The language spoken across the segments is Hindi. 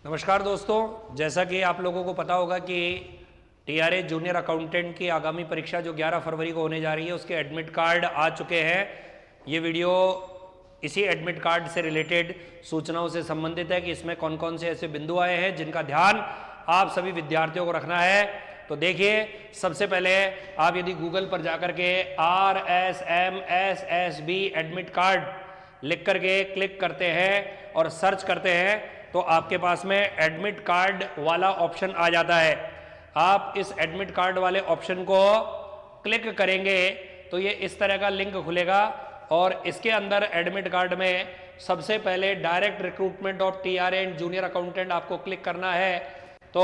नमस्कार दोस्तों, जैसा कि आप लोगों को पता होगा कि टीआरए जूनियर अकाउंटेंट की आगामी परीक्षा जो 11 फरवरी को होने जा रही है उसके एडमिट कार्ड आ चुके हैं। ये वीडियो इसी एडमिट कार्ड से रिलेटेड सूचनाओं से संबंधित है कि इसमें कौन कौन से ऐसे बिंदु आए हैं जिनका ध्यान आप सभी विद्यार्थियों को रखना है। तो देखिए, सबसे पहले आप यदि गूगल पर जाकर के RSMSSB एडमिट कार्ड लिख करके क्लिक करते हैं और सर्च करते हैं तो आपके पास में एडमिट कार्ड वाला ऑप्शन आ जाता है। आप इस एडमिट कार्ड वाले ऑप्शन को क्लिक करेंगे तो ये इस तरह का लिंक खुलेगा और इसके अंदर एडमिट कार्ड में सबसे पहले direct recruitment of TRE and junior accountant आपको क्लिक करना है। तो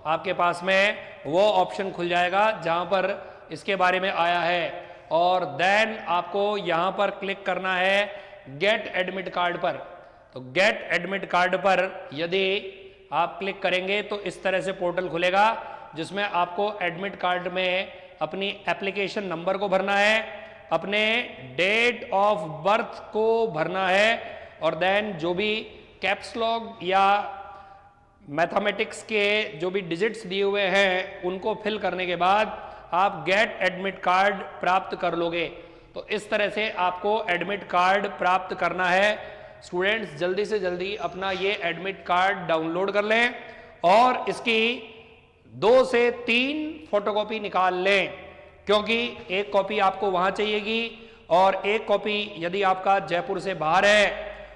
आपके पास में वो ऑप्शन खुल जाएगा जहां पर इसके बारे में आया है और देन आपको यहां पर क्लिक करना है गेट एडमिट कार्ड पर। तो गेट एडमिट कार्ड पर यदि आप क्लिक करेंगे तो इस तरह से पोर्टल खुलेगा जिसमें आपको एडमिट कार्ड में अपनी एप्लीकेशन नंबर को भरना है, अपने डेट ऑफ बर्थ को भरना है और देन जो भी कैप्स लॉक या मैथमेटिक्स के जो भी डिजिट्स दिए हुए हैं उनको फिल करने के बाद आप गेट एडमिट कार्ड प्राप्त कर लोगे। तो इस तरह से आपको एडमिट कार्ड प्राप्त करना है। स्टूडेंट्स जल्दी से जल्दी अपना ये एडमिट कार्ड डाउनलोड कर लें और इसकी 2 से 3 फोटोकॉपी निकाल लें, क्योंकि एक कॉपी आपको वहां चाहिएगी और एक कॉपी यदि आपका जयपुर से बाहर है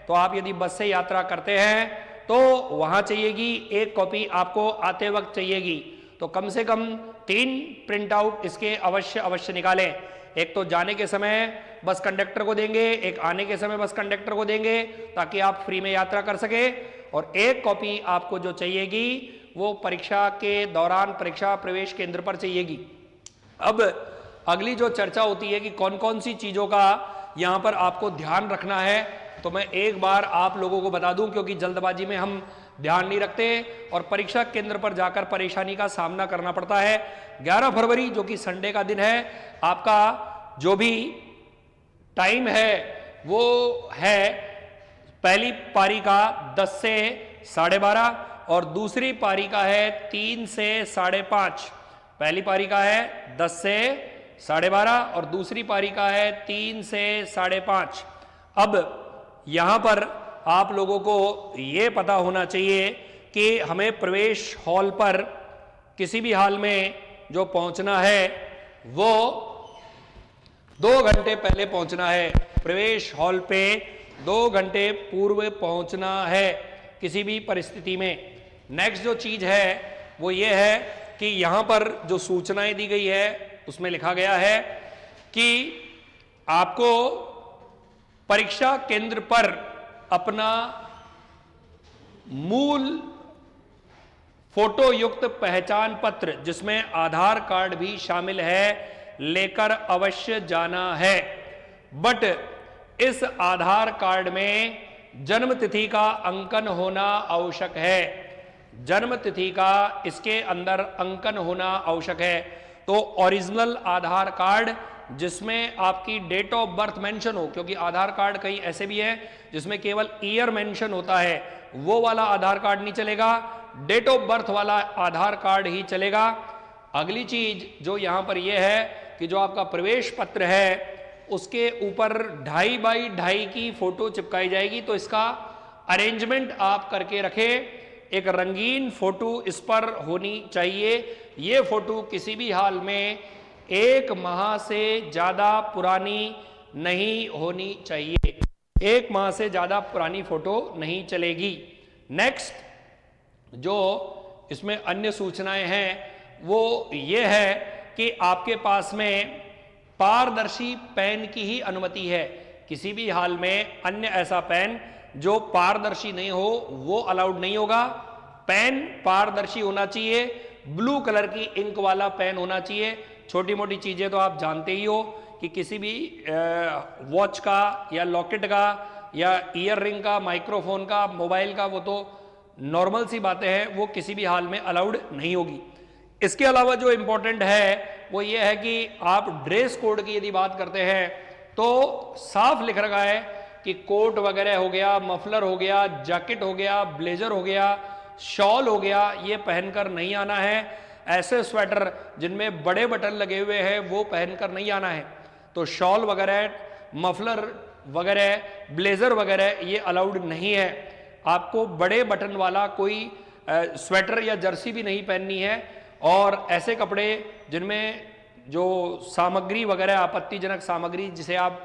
तो आप यदि बस से यात्रा करते हैं तो वहां चाहिएगी, एक कॉपी आपको आते वक्त चाहिएगी। तो कम से कम 3 प्रिंट आउट इसके अवश्य निकालें। एक तो जाने के समय बस कंडक्टर को देंगे, एक आने के समय बस कंडक्टर को देंगे ताकि आप फ्री में यात्रा कर सके, और एक कॉपी आपको जो चाहिएगी वो परीक्षा के दौरान परीक्षा प्रवेश केंद्र पर चाहिएगी। अब अगली जो चर्चा होती है कि कौन कौन सी चीजों का यहां पर आपको ध्यान रखना है, तो मैं एक बार आप लोगों को बता दूं क्योंकि जल्दबाजी में हम ध्यान नहीं रखते और परीक्षा केंद्र पर जाकर परेशानी का सामना करना पड़ता है। 11 फरवरी जो कि संडे का दिन है, आपका जो भी टाइम है वो है पहली पारी का 10 से 12:30 और दूसरी पारी का है 3 से 5:30। पहली पारी का है 10 से 12:30 और दूसरी पारी का है 3 से 5:30। अब यहां पर आप लोगों को यह पता होना चाहिए कि हमें प्रवेश हॉल पर किसी भी हाल में जो पहुंचना है वो 2 घंटे पहले पहुंचना है। प्रवेश हॉल पे 2 घंटे पूर्व पहुंचना है किसी भी परिस्थिति में। नेक्स्ट जो चीज है वो ये है कि यहां पर जो सूचनाएं दी गई है उसमें लिखा गया है कि आपको परीक्षा केंद्र पर अपना मूल फोटो युक्त पहचान पत्र जिसमें आधार कार्ड भी शामिल है लेकर अवश्य जाना है। बट इस आधार कार्ड में जन्म तिथि का अंकन होना आवश्यक है। जन्म तिथि का इसके अंदर अंकन होना आवश्यक है। तो ओरिजिनल आधार कार्ड जिसमें आपकी डेट ऑफ बर्थ मेंशन हो, क्योंकि आधार कार्ड कई ऐसे भी हैं जिसमें केवल ईयर मेंशन होता है, वो वाला आधार कार्ड नहीं चलेगा, डेट ऑफ बर्थ वाला आधार कार्ड ही चलेगा। अगली चीज जो यहां पर यह है कि जो आपका प्रवेश पत्र है उसके ऊपर 2.5 बाई 2.5 की फोटो चिपकाई जाएगी। तो इसका अरेंजमेंट आप करके रखें। एक रंगीन फोटो इस पर होनी चाहिए। ये फोटो किसी भी हाल में 1 माह से ज्यादा पुरानी नहीं होनी चाहिए। 1 माह से ज्यादा पुरानी फोटो नहीं चलेगी। नेक्स्ट जो इसमें अन्य सूचनाएं हैं वो ये है कि आपके पास में पारदर्शी पेन की ही अनुमति है। किसी भी हाल में अन्य ऐसा पेन जो पारदर्शी नहीं हो वो अलाउड नहीं होगा। पेन पारदर्शी होना चाहिए, ब्लू कलर की इंक वाला पेन होना चाहिए। छोटी मोटी चीजें तो आप जानते ही हो कि किसी भी वॉच का या लॉकेट का या ईयर रिंग का, माइक्रोफोन का, मोबाइल का, वो तो नॉर्मल सी बातें हैं, वो किसी भी हाल में अलाउड नहीं होगी। इसके अलावा जो इंपॉर्टेंट है वो ये है कि आप ड्रेस कोड की यदि बात करते हैं तो साफ लिख रखा है कि कोट वगैरह हो गया, मफलर हो गया, जैकेट हो गया, ब्लेजर हो गया, शॉल हो गया, ये पहनकर नहीं आना है। ऐसे स्वेटर जिनमें बड़े बटन लगे हुए हैं वो पहनकर नहीं आना है। तो शॉल वगैरह, मफलर वगैरह, ब्लेजर वगैरह ये अलाउड नहीं है। आपको बड़े बटन वाला कोई स्वेटर या जर्सी भी नहीं पहननी है। और ऐसे कपड़े जिनमें जो सामग्री वगैरह, आपत्तिजनक सामग्री जिसे आप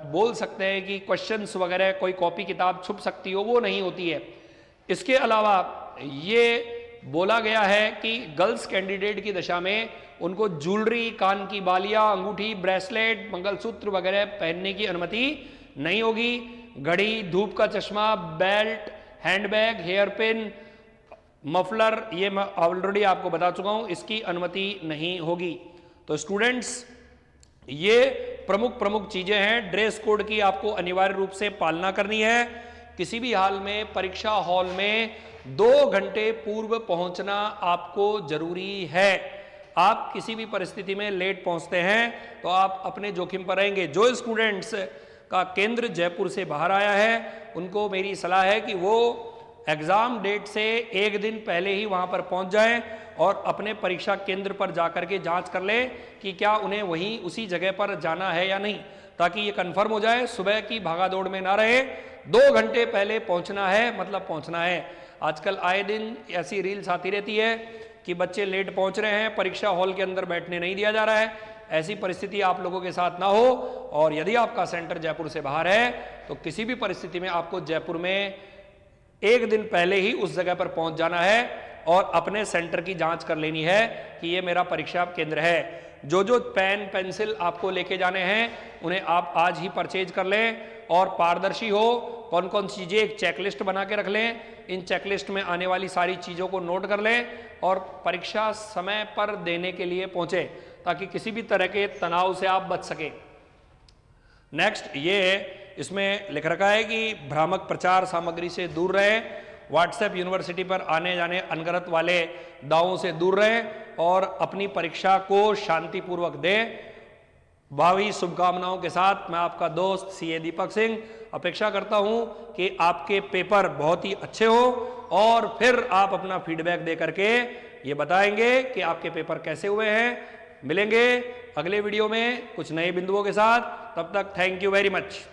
बोल सकते हैं कि क्वेश्चंस वगैरह, कोई कॉपी किताब छुप सकती हो, वो नहीं होती है। इसके अलावा ये बोला गया है कि गर्ल्स कैंडिडेट की दशा में उनको ज्वेलरी, कान की बालियां, अंगूठी, ब्रेसलेट, मंगलसूत्र वगैरह पहनने की अनुमति नहीं होगी। घड़ी, धूप का चश्मा, belt, handbag, hair pin, muffler, ये मैं ऑलरेडी आपको बता चुका हूं, इसकी अनुमति नहीं होगी। तो स्टूडेंट्स, ये प्रमुख चीजें हैं। ड्रेस कोड की आपको अनिवार्य रूप से पालना करनी है। किसी भी हाल में परीक्षा हॉल में 2 घंटे पूर्व पहुंचना आपको जरूरी है। आप किसी भी परिस्थिति में लेट पहुंचते हैं तो आप अपने जोखिम पर रहेंगे। जो स्टूडेंट्स का केंद्र जयपुर से बाहर आया है उनको मेरी सलाह है कि वो एग्जाम डेट से 1 दिन पहले ही वहां पर पहुंच जाएं और अपने परीक्षा केंद्र पर जाकर के जांच कर लें कि क्या उन्हें वहीं उसी जगह पर जाना है या नहीं, ताकि ये कंफर्म हो जाए, सुबह की भागादौड़ में ना रहे। 2 घंटे पहले पहुंचना है, मतलब पहुंचना है। आजकल आए दिन ऐसी रील्स आती रहती है कि बच्चे लेट पहुंच रहे हैं, परीक्षा हॉल के अंदर बैठने नहीं दिया जा रहा है। ऐसी परिस्थिति आप लोगों के साथ ना हो। और यदि आपका सेंटर जयपुर से बाहर है तो किसी भी परिस्थिति में आपको जयपुर में 1 दिन पहले ही उस जगह पर पहुंच जाना है और अपने सेंटर की जांच कर लेनी है कि ये मेरा परीक्षा केंद्र है। जो पेन पेंसिल आपको लेके जाने हैं उन्हें आप आज ही परचेज कर लें और पारदर्शी हो। कौन कौन चीजें, एक चेकलिस्ट बना के रख लें। इन चेकलिस्ट में आने वाली सारी चीजों को नोट कर लें और परीक्षा समय पर देने के लिए पहुंचे, ताकि किसी भी तरह के तनाव से आप बच सकें। नेक्स्ट ये इसमें लिख रखा है कि भ्रामक प्रचार सामग्री से दूर रहें, व्हाट्सएप यूनिवर्सिटी पर आने जाने अनगढ़त वाले दावों से दूर रहें और अपनी परीक्षा को शांतिपूर्वक दें। भावी शुभकामनाओं के साथ मैं आपका दोस्त सीए दीपक सिंह अपेक्षा करता हूं कि आपके पेपर बहुत ही अच्छे हो और फिर आप अपना फीडबैक दे करके ये बताएंगे कि आपके पेपर कैसे हुए हैं। मिलेंगे अगले वीडियो में कुछ नए बिंदुओं के साथ। तब तक थैंक यू वेरी मच।